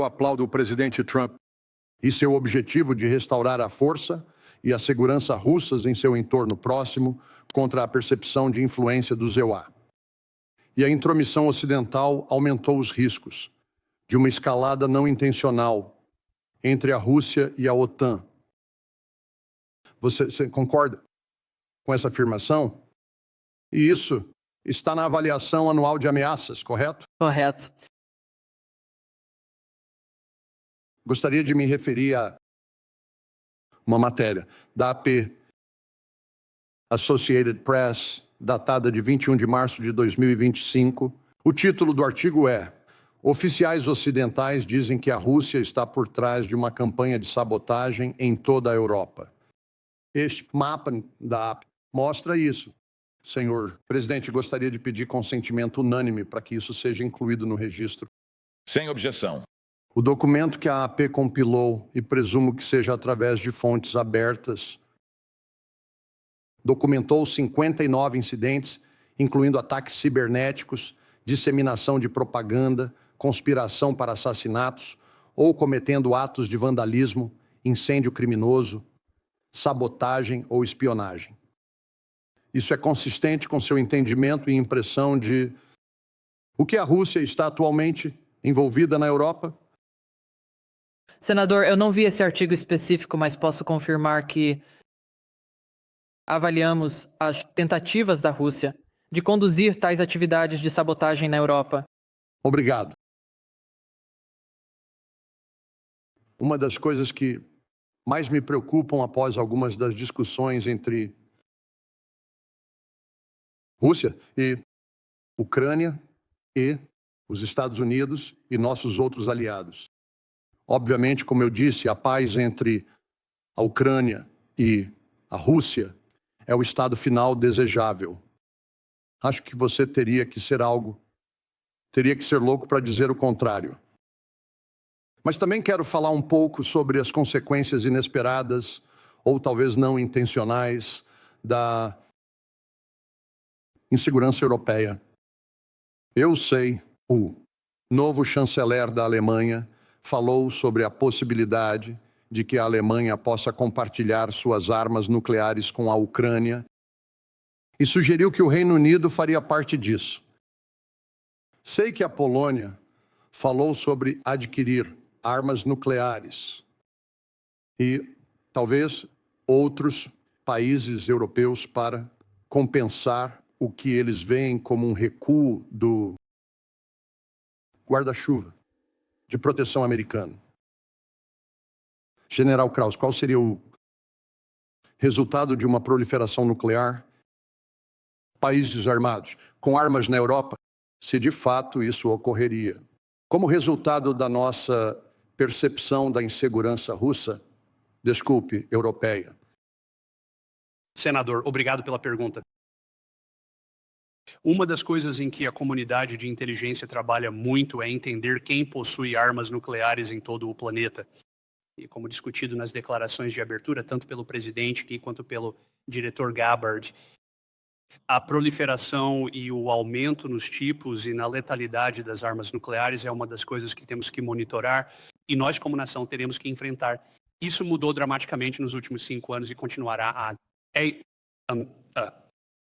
eu aplaudo o presidente Trump e seu objetivo de restaurar a força e a segurança russas em seu entorno próximo contra a percepção de influência do EUA. E a intromissão ocidental aumentou os riscos de uma escalada não intencional entre a Rússia e a OTAN. Você concorda com essa afirmação? E isso está na avaliação anual de ameaças, correto? Correto. Gostaria de me referir a uma matéria da AP, Associated Press, datada de 21 de março de 2025. O título do artigo é: Oficiais ocidentais dizem que a Rússia está por trás de uma campanha de sabotagem em toda a Europa. Este mapa da AP mostra isso. Senhor presidente, gostaria de pedir consentimento unânime para que isso seja incluído no registro. Sem objeção. O documento que a AP compilou, e presumo que seja através de fontes abertas, documentou 59 incidentes, incluindo ataques cibernéticos, disseminação de propaganda, conspiração para assassinatos ou cometendo atos de vandalismo, incêndio criminoso, sabotagem ou espionagem. Isso é consistente com seu entendimento e impressão de o que a Rússia está atualmente envolvida na Europa? Senador, eu não vi esse artigo específico, mas posso confirmar que avaliamos as tentativas da Rússia de conduzir tais atividades de sabotagem na Europa. Obrigado. Uma das coisas que mais me preocupam após algumas das discussões entre Rússia e Ucrânia e os Estados Unidos e nossos outros aliados. Obviamente, como eu disse, a paz entre a Ucrânia e a Rússia é o estado final desejável. Acho que você teria que ser louco para dizer o contrário. Mas também quero falar um pouco sobre as consequências inesperadas, ou talvez não intencionais, da insegurança europeia. Eu sei, o novo chanceler da Alemanha falou sobre a possibilidade de que a Alemanha possa compartilhar suas armas nucleares com a Ucrânia e sugeriu que o Reino Unido faria parte disso. Sei que a Polônia falou sobre adquirir armas nucleares e talvez outros países europeus para compensar o que eles veem como um recuo do guarda-chuva de proteção americano. General Kraus, qual seria o resultado de uma proliferação nuclear? Países armados com armas na Europa, se de fato isso ocorreria. Como resultado da nossa percepção da insegurança russa, europeia. Senador, obrigado pela pergunta. Uma das coisas em que a comunidade de inteligência trabalha muito é entender quem possui armas nucleares em todo o planeta. E como discutido nas declarações de abertura, tanto pelo presidente aqui quanto pelo diretor Gabbard, a proliferação e o aumento nos tipos e na letalidade das armas nucleares é uma das coisas que temos que monitorar e nós, como nação, teremos que enfrentar. Isso mudou dramaticamente nos últimos 5 anos e continuará a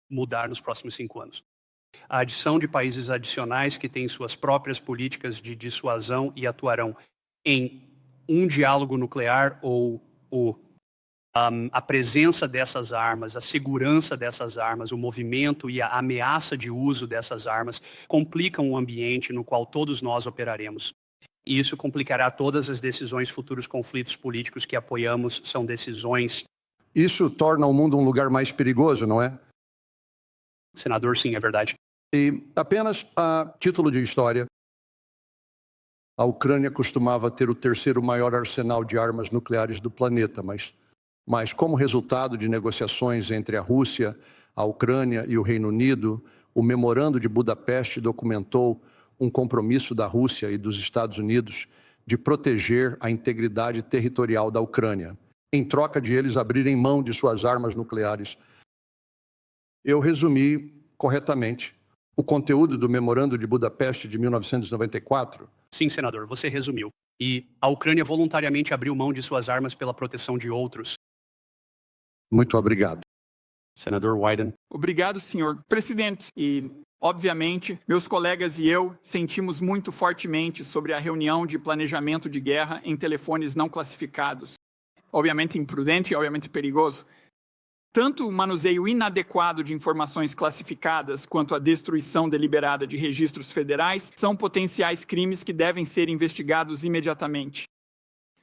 mudar nos próximos 5 anos. A adição de países adicionais que têm suas próprias políticas de dissuasão e atuarão em um diálogo nuclear ou a presença dessas armas, a segurança dessas armas, o movimento e a ameaça de uso dessas armas complicam o ambiente no qual todos nós operaremos. E isso complicará todas as decisões, futuros conflitos políticos que apoiamos, são decisões. Isso torna o mundo um lugar mais perigoso, não é? Senador, sim, é verdade. E apenas a título de história, a Ucrânia costumava ter o 3º maior arsenal de armas nucleares do planeta, mas como resultado de negociações entre a Rússia, a Ucrânia e o Reino Unido, o Memorando de Budapeste documentou um compromisso da Rússia e dos Estados Unidos de proteger a integridade territorial da Ucrânia, em troca de eles abrirem mão de suas armas nucleares. Eu resumi corretamente o conteúdo do Memorando de Budapeste de 1994? Sim, senador, você resumiu. E a Ucrânia voluntariamente abriu mão de suas armas pela proteção de outros. Muito obrigado. Senador Wyden. Obrigado, senhor presidente. E, obviamente, meus colegas e eu sentimos muito fortemente sobre a reunião de planejamento de guerra em telefones não classificados. Obviamente imprudente e obviamente perigoso. Tanto o manuseio inadequado de informações classificadas quanto a destruição deliberada de registros federais são potenciais crimes que devem ser investigados imediatamente.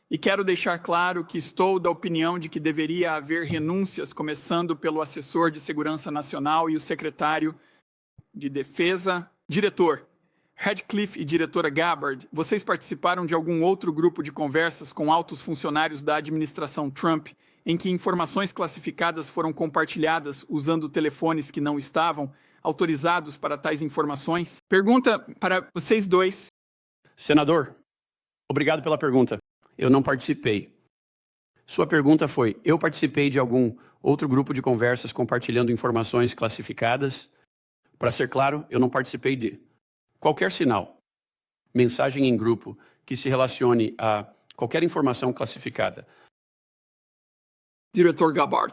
E quero deixar claro que estou da opinião de que deveria haver renúncias, começando pelo assessor de Segurança Nacional e o secretário de Defesa. Diretor Radcliffe e diretora Gabbard, vocês participaram de algum outro grupo de conversas com altos funcionários da administração Trump em que informações classificadas foram compartilhadas usando telefones que não estavam autorizados para tais informações? Pergunta para vocês dois. Senador, obrigado pela pergunta. Eu não participei. Sua pergunta foi, eu participei de algum outro grupo de conversas compartilhando informações classificadas? Para ser claro, eu não participei de qualquer sinal, mensagem em grupo que se relacione a qualquer informação classificada. Diretor Gabbard.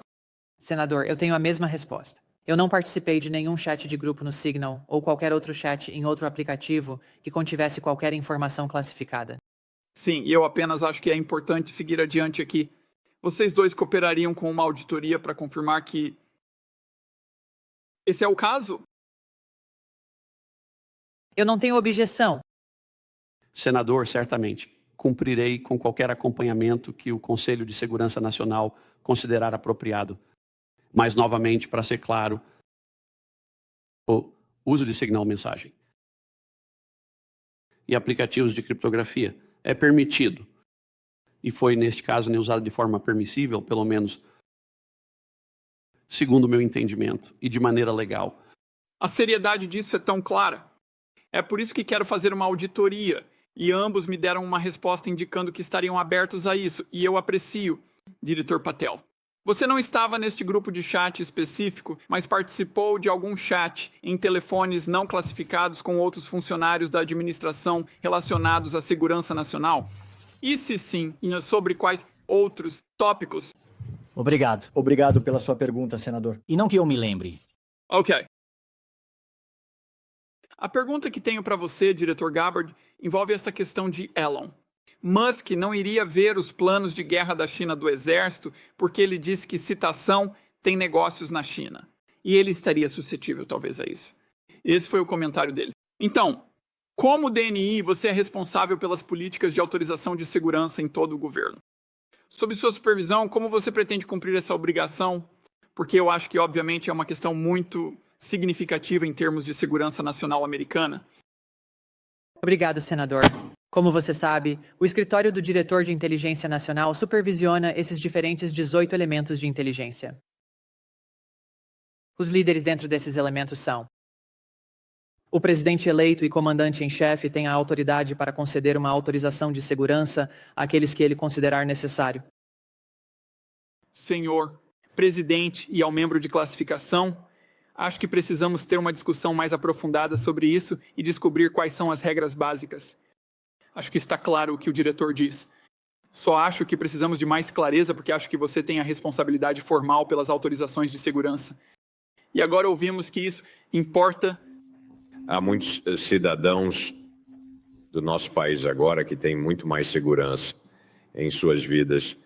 Senador, eu tenho a mesma resposta. Eu não participei de nenhum chat de grupo no Signal ou qualquer outro chat em outro aplicativo que contivesse qualquer informação classificada. Sim, e eu apenas acho que é importante seguir adiante aqui. Vocês dois cooperariam com uma auditoria para confirmar que esse é o caso? Eu não tenho objeção. Senador, certamente. Cumprirei com qualquer acompanhamento que o Conselho de Segurança Nacional considerar apropriado. Mas, novamente, para ser claro, o uso de sinal mensagem e aplicativos de criptografia é permitido. E foi, neste caso, usado de forma permissível, pelo menos segundo o meu entendimento, e de maneira legal. A seriedade disso é tão clara. É por isso que quero fazer uma auditoria. E ambos me deram uma resposta indicando que estariam abertos a isso. E eu aprecio, diretor Patel. Você não estava neste grupo de chat específico, mas participou de algum chat em telefones não classificados com outros funcionários da administração relacionados à segurança nacional? E se sim, sobre quais outros tópicos? Obrigado. Obrigado pela sua pergunta, senador. E não que eu me lembre. Ok. A pergunta que tenho para você, diretor Gabbard, envolve essa questão de Elon. Musk não iria ver os planos de guerra da China do exército porque ele disse que, citação, tem negócios na China. E ele estaria suscetível, talvez, a isso. Esse foi o comentário dele. Então, como DNI, você é responsável pelas políticas de autorização de segurança em todo o governo. Sob sua supervisão, como você pretende cumprir essa obrigação? Porque eu acho que, obviamente, é uma questão muito significativa em termos de segurança nacional americana. Obrigado, senador. Como você sabe, o escritório do Diretor de Inteligência Nacional supervisiona esses diferentes 18 elementos de inteligência. Os líderes dentro desses elementos são: o presidente eleito e comandante em chefe tem a autoridade para conceder uma autorização de segurança àqueles que ele considerar necessário. Senhor presidente e ao membro de classificação, acho que precisamos ter uma discussão mais aprofundada sobre isso e descobrir quais são as regras básicas. Acho que está claro o que o diretor diz. Só acho que precisamos de mais clareza porque acho que você tem a responsabilidade formal pelas autorizações de segurança. E agora ouvimos que isso importa. Há muitos cidadãos do nosso país agora que têm muito mais segurança em suas vidas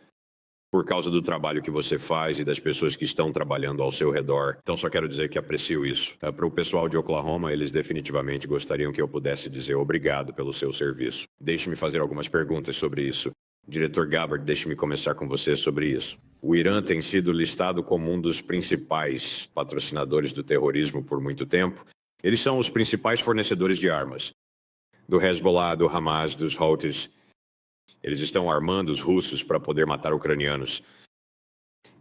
por causa do trabalho que você faz e das pessoas que estão trabalhando ao seu redor. Então, só quero dizer que aprecio isso. Para o pessoal de Oklahoma, eles definitivamente gostariam que eu pudesse dizer obrigado pelo seu serviço. Deixe-me fazer algumas perguntas sobre isso. Diretor Gabbard, deixe-me começar com você sobre isso. O Irã tem sido listado como um dos principais patrocinadores do terrorismo por muito tempo. Eles são os principais fornecedores de armas. Do Hezbollah, do Hamas, dos Houthis. Eles estão armando os russos para poder matar ucranianos.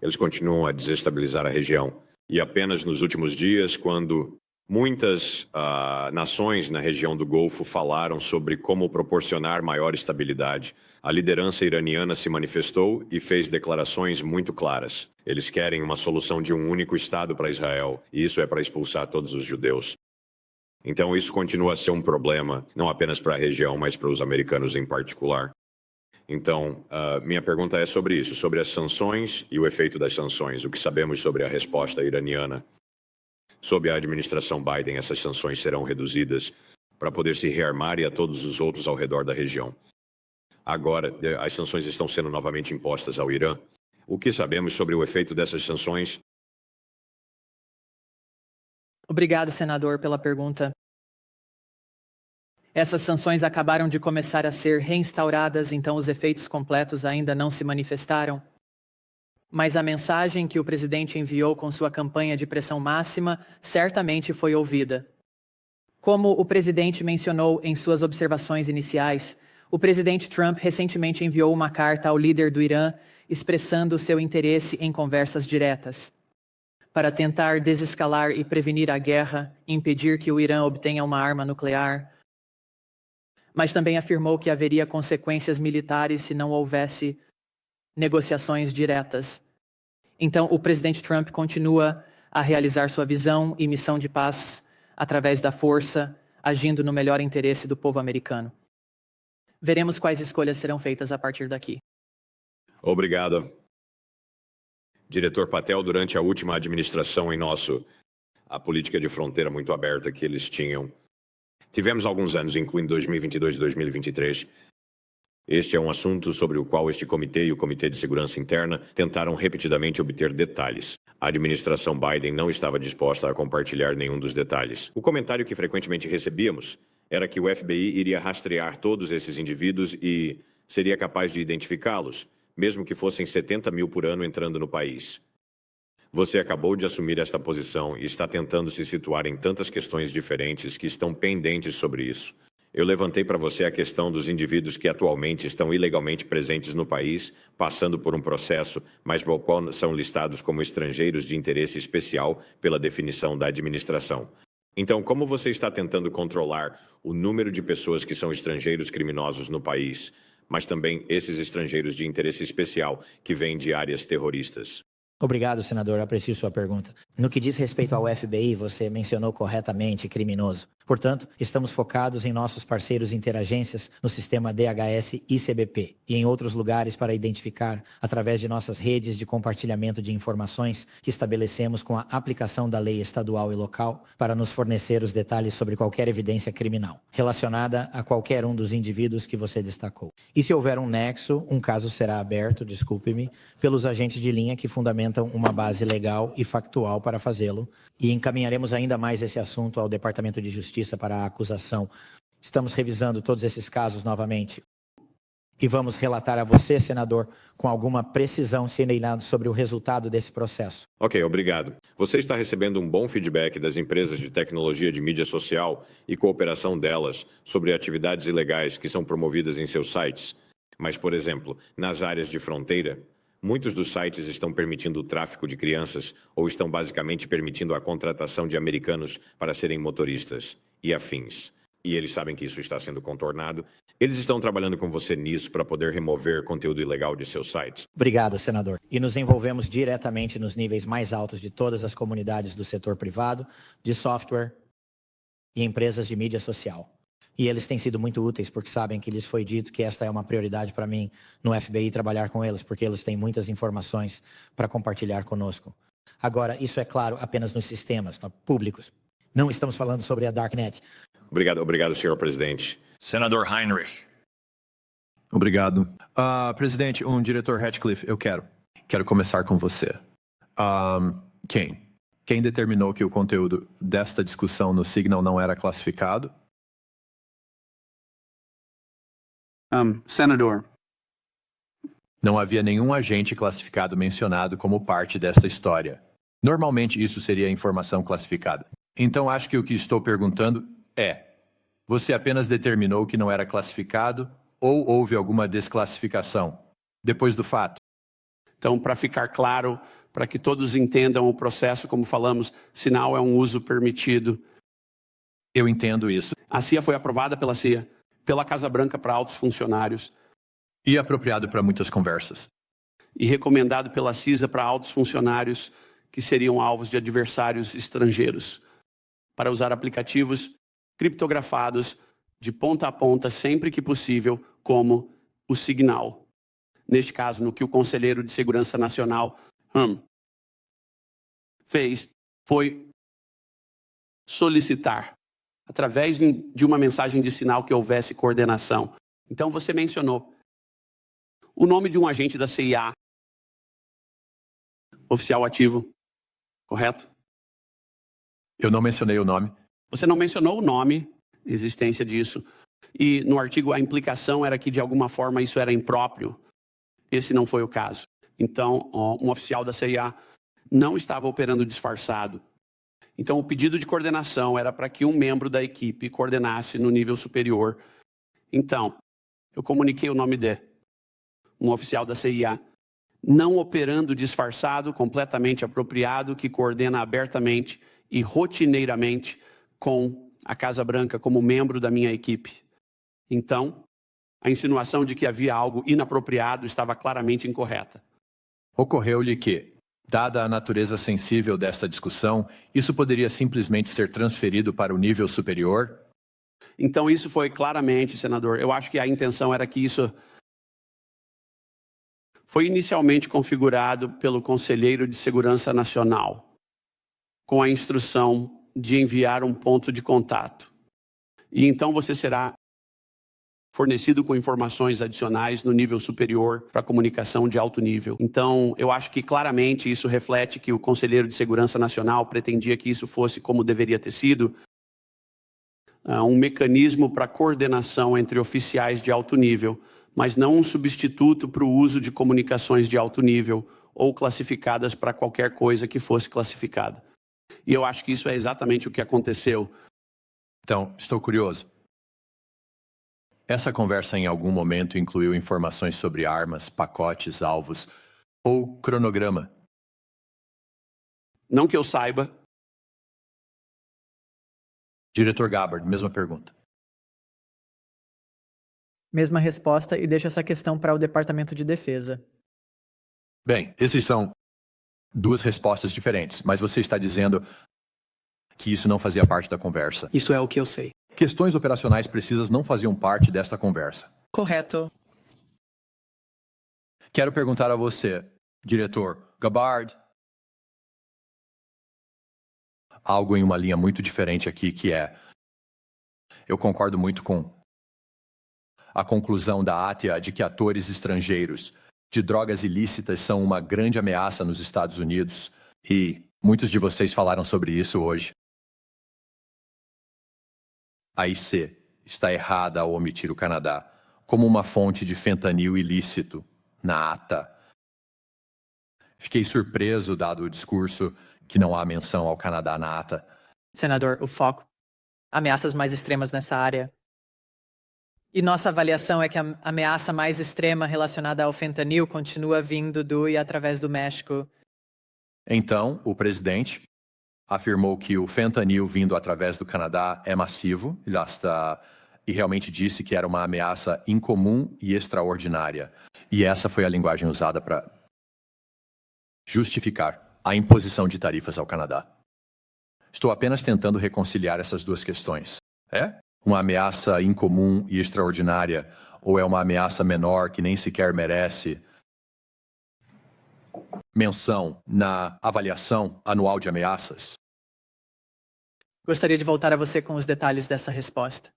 Eles continuam a desestabilizar a região. E apenas nos últimos dias, quando muitas nações na região do Golfo falaram sobre como proporcionar maior estabilidade, a liderança iraniana se manifestou e fez declarações muito claras. Eles querem uma solução de um único Estado para Israel, e isso é para expulsar todos os judeus. Então isso continua a ser um problema, não apenas para a região, mas para os americanos em particular. Então, minha pergunta é sobre isso, sobre as sanções e o efeito das sanções. O que sabemos sobre a resposta iraniana? Sob a administração Biden, essas sanções serão reduzidas para poder se rearmar e a todos os outros ao redor da região. Agora, as sanções estão sendo novamente impostas ao Irã. O que sabemos sobre o efeito dessas sanções? Obrigado, senador, pela pergunta. Essas sanções acabaram de começar a ser reinstauradas, então os efeitos completos ainda não se manifestaram. Mas a mensagem que o presidente enviou com sua campanha de pressão máxima certamente foi ouvida. Como o presidente mencionou em suas observações iniciais, o presidente Trump recentemente enviou uma carta ao líder do Irã expressando seu interesse em conversas diretas. Para tentar desescalar e prevenir a guerra, impedir que o Irã obtenha uma arma nuclear, mas também afirmou que haveria consequências militares se não houvesse negociações diretas. Então, o presidente Trump continua a realizar sua visão e missão de paz através da força, agindo no melhor interesse do povo americano. Veremos quais escolhas serão feitas a partir daqui. Obrigado. Diretor Patel, durante a última administração a política de fronteira muito aberta que eles tinham, tivemos alguns anos, incluindo 2022 e 2023. Este é um assunto sobre o qual este comitê e o Comitê de Segurança Interna tentaram repetidamente obter detalhes. A administração Biden não estava disposta a compartilhar nenhum dos detalhes. O comentário que frequentemente recebíamos era que o FBI iria rastrear todos esses indivíduos e seria capaz de identificá-los, mesmo que fossem 70 mil por ano entrando no país. Você acabou de assumir esta posição e está tentando se situar em tantas questões diferentes que estão pendentes sobre isso. Eu levantei para você a questão dos indivíduos que atualmente estão ilegalmente presentes no país, passando por um processo, mas ao qual são listados como estrangeiros de interesse especial pela definição da administração. Então, como você está tentando controlar o número de pessoas que são estrangeiros criminosos no país, mas também esses estrangeiros de interesse especial que vêm de áreas terroristas? Obrigado, senador. Aprecio sua pergunta. No que diz respeito ao FBI, você mencionou corretamente criminoso. Portanto, estamos focados em nossos parceiros interagências no sistema DHS e CBP e em outros lugares para identificar, através de nossas redes de compartilhamento de informações que estabelecemos com a aplicação da lei estadual e local para nos fornecer os detalhes sobre qualquer evidência criminal relacionada a qualquer um dos indivíduos que você destacou. E se houver um nexo, um caso será aberto, desculpe-me, pelos agentes de linha que fundamentam uma base legal e factual para fazê-lo, e encaminharemos ainda mais esse assunto ao Departamento de Justiça para a acusação. Estamos revisando todos esses casos novamente e vamos relatar a você, senador, com alguma precisão sobre o resultado desse processo. Ok, obrigado. Você está recebendo um bom feedback das empresas de tecnologia de mídia social e cooperação delas sobre atividades ilegais que são promovidas em seus sites. Mas, por exemplo, nas áreas de fronteira, muitos dos sites estão permitindo o tráfico de crianças ou estão basicamente permitindo a contratação de americanos para serem motoristas e afins. E eles sabem que isso está sendo contornado. Eles estão trabalhando com você nisso para poder remover conteúdo ilegal de seus sites. Obrigado, senador. E nos envolvemos diretamente nos níveis mais altos de todas as comunidades do setor privado, de software e empresas de mídia social. E eles têm sido muito úteis porque sabem que lhes foi dito que esta é uma prioridade para mim no FBI trabalhar com eles, porque eles têm muitas informações para compartilhar conosco. Agora, isso é claro apenas nos sistemas públicos. Não estamos falando sobre a Darknet. Obrigado, senhor presidente. Senador Heinrich. Obrigado. Presidente, diretor Ratcliffe, eu quero começar com você. Quem determinou que o conteúdo desta discussão no Signal não era classificado? Senador. Não havia nenhum agente classificado mencionado como parte desta história. Normalmente isso seria informação classificada. Então acho que o que estou perguntando é: você apenas determinou que não era classificado ou houve alguma desclassificação depois do fato? Então, para ficar claro, para que todos entendam o processo, como falamos, sinal é um uso permitido. Eu entendo isso. A CIA foi aprovada pela CIA, pela Casa Branca para altos funcionários. E apropriado para muitas conversas. E recomendado pela CISA para altos funcionários que seriam alvos de adversários estrangeiros, para usar aplicativos criptografados de ponta a ponta sempre que possível, como o Signal. neste caso, no que o Conselheiro de Segurança Nacional fez, foi solicitar, através de uma mensagem de sinal, que houvesse coordenação. Então, você mencionou o nome de um agente da CIA, oficial ativo, correto? Eu não mencionei o nome. Você não mencionou o nome, existência disso. E no artigo a implicação era que de alguma forma isso era impróprio. Esse não foi o caso. Então, um oficial da CIA não estava operando disfarçado. Então, o pedido de coordenação era para que um membro da equipe coordenasse no nível superior. Então, eu comuniquei o nome de um oficial da CIA, não operando disfarçado, completamente apropriado, que coordena abertamente e rotineiramente com a Casa Branca como membro da minha equipe. Então, a insinuação de que havia algo inapropriado estava claramente incorreta. Ocorreu-lhe que, dada a natureza sensível desta discussão, isso poderia simplesmente ser transferido para o nível superior? Então, isso foi claramente, senador. Eu acho que a intenção era que isso foi inicialmente configurado pelo Conselheiro de Segurança Nacional, com a instrução de enviar um ponto de contato. E então você será fornecido com informações adicionais no nível superior para comunicação de alto nível. Então, eu acho que claramente isso reflete que o Conselheiro de Segurança Nacional pretendia que isso fosse como deveria ter sido, um mecanismo para coordenação entre oficiais de alto nível, mas não um substituto para o uso de comunicações de alto nível ou classificadas para qualquer coisa que fosse classificada. E eu acho que isso é exatamente o que aconteceu. Então, estou curioso. Essa conversa em algum momento incluiu informações sobre armas, pacotes, alvos ou cronograma? Não que eu saiba. Diretor Gabbard, mesma pergunta. Mesma resposta, e deixo essa questão para o Departamento de Defesa. Bem, essas são duas respostas diferentes, mas você está dizendo que isso não fazia parte da conversa. Isso é o que eu sei. Questões operacionais precisas não faziam parte desta conversa. Correto. Quero perguntar a você, diretor Gabbard, algo em uma linha muito diferente aqui, que é: eu concordo muito com a conclusão da ATIA de que atores estrangeiros de drogas ilícitas são uma grande ameaça nos Estados Unidos, e muitos de vocês falaram sobre isso hoje. A IC está errada ao omitir o Canadá como uma fonte de fentanil ilícito na ata. Fiquei surpreso, dado o discurso, que não há menção ao Canadá na ata. Senador, o foco. Ameaças mais extremas nessa área. E nossa avaliação é que a ameaça mais extrema relacionada ao fentanil continua vindo do e através do México. Então, o presidente afirmou que o fentanil vindo através do Canadá é massivo, e realmente disse que era uma ameaça incomum e extraordinária. E essa foi a linguagem usada para justificar a imposição de tarifas ao Canadá. Estou apenas tentando reconciliar essas duas questões. É? Uma ameaça incomum e extraordinária, ou é uma ameaça menor que nem sequer merece menção na avaliação anual de ameaças? Gostaria de voltar a você com os detalhes dessa resposta.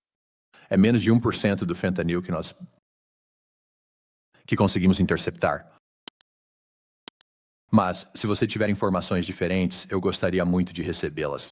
É menos de 1% do fentanil que conseguimos interceptar. Mas, se você tiver informações diferentes, eu gostaria muito de recebê-las.